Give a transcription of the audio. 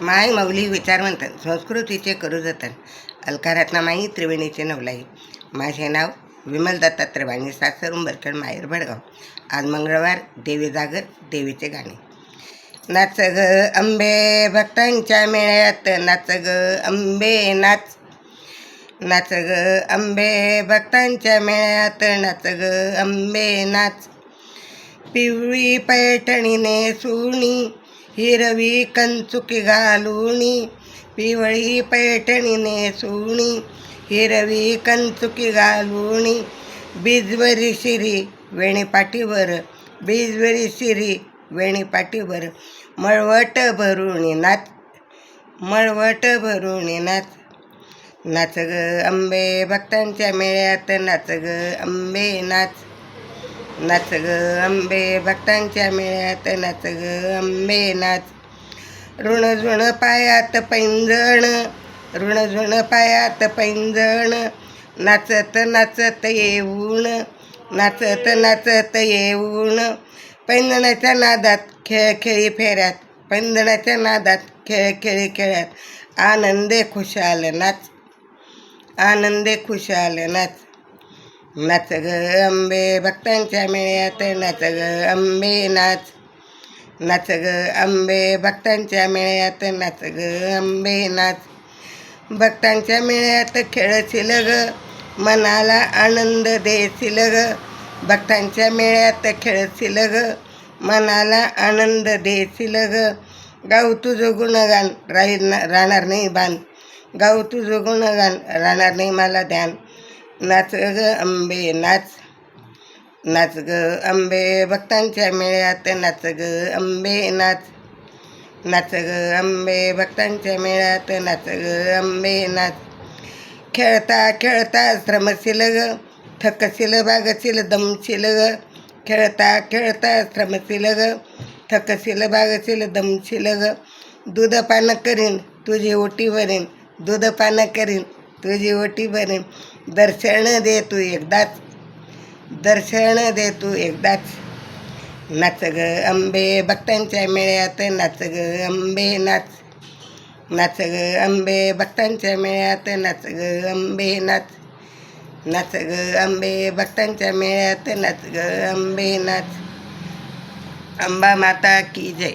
माय मौली विचार म्हणतात संस्कृतीचे करू जतन. अलका रत्नामाई त्रिवेणीचे नवलाई. माझे नाव विमल दत्तात्रय वाणी, सासर उंबरखेड, माहेर भडगाव. आज मंगळवार, देवी जागर, देवीचे गाणे. नाच ग अंबे भक्तांच्या मेळ्यात, नाच ग अंबे नाच. नाच ग अंबे भक्तांच्या मेळ्यात, नाच ग अंबे नाच. पिवळी पैठणीने सुणी, हिरवी कंचुकी घालुनी. पिवळी पैठणीने सुणी, हिरवी कंचुकी घालुनी. बीजवरी शिरी वेणी पाठीवर, बीजवरी शिरी वेणी पाठीवर. मळवट भरुणी नाच, मळवट भरुणी नाच. नाच ग अंबे भक्तांच्या मेळ्यात, नाच ग अंबे नाच. नाच ग अंबे भक्तांच्या मेळ्यात, नाच ग अंबे नाच. ऋणझुण पायात पैंजण, ऋणझुण पायात पैंजण. नाचत नाचत येऊन, नाचत नाचत येऊन. पैंजणाच्या नादात खेळ खेळी फेऱ्यात, पैंजणाच्या नादात खेळ खेळी खेळ्यात. आनंदे खुशाल नाच, आनंदे खुशाल नाच. नाच ग अंबे भक्तांच्या मेळ्यात, नाच ग अंबे नाच. नाच ग अंबे भक्तांच्या मेळ्यात, नाच ग अंबे नाच. भक्तांच्या मेळ्यात खेळशील ग, मनाला आनंद देशील ग. भक्तांच्या मेळ्यात खेळशील ग, मनाला आनंद देशील ग. गाऊ तुझं गुणगान राहणार नाही बाण, गाऊ तुझं गुणगान राहणार नाही मला ध्यान. नाच ग अंबे नाच. नाच ग अंबे भक्तांच्या मेळ्यात, नाच ग अंबे नाच. नाच ग अंबे भक्तांच्या मेळ्यात, नाच ग अंबे नाच. खेळता खेळता श्रमशील ग, थकशील भागशील दमशील ग. खेळता खेळता श्रमशील ग, थकशील भागशील दमशील ग. दूध पान करीन तुझी ओटी भरीन, दूध पान करीन तुझी ओटी भरीन. दर्शन दे तू एकदाच, दर्शन दे तू एकदाच. नाच ग अंबे भक्तांच्या मेळ्यात, नाच ग अंबे नाच. नाच ग अंबे भक्तांच्या मेळ्यात, नाच ग अंबे नाच. नाच ग अंबे भक्तांच्या मेळ्यात, नाच ग अंबे नाच. अंबा माता की जय.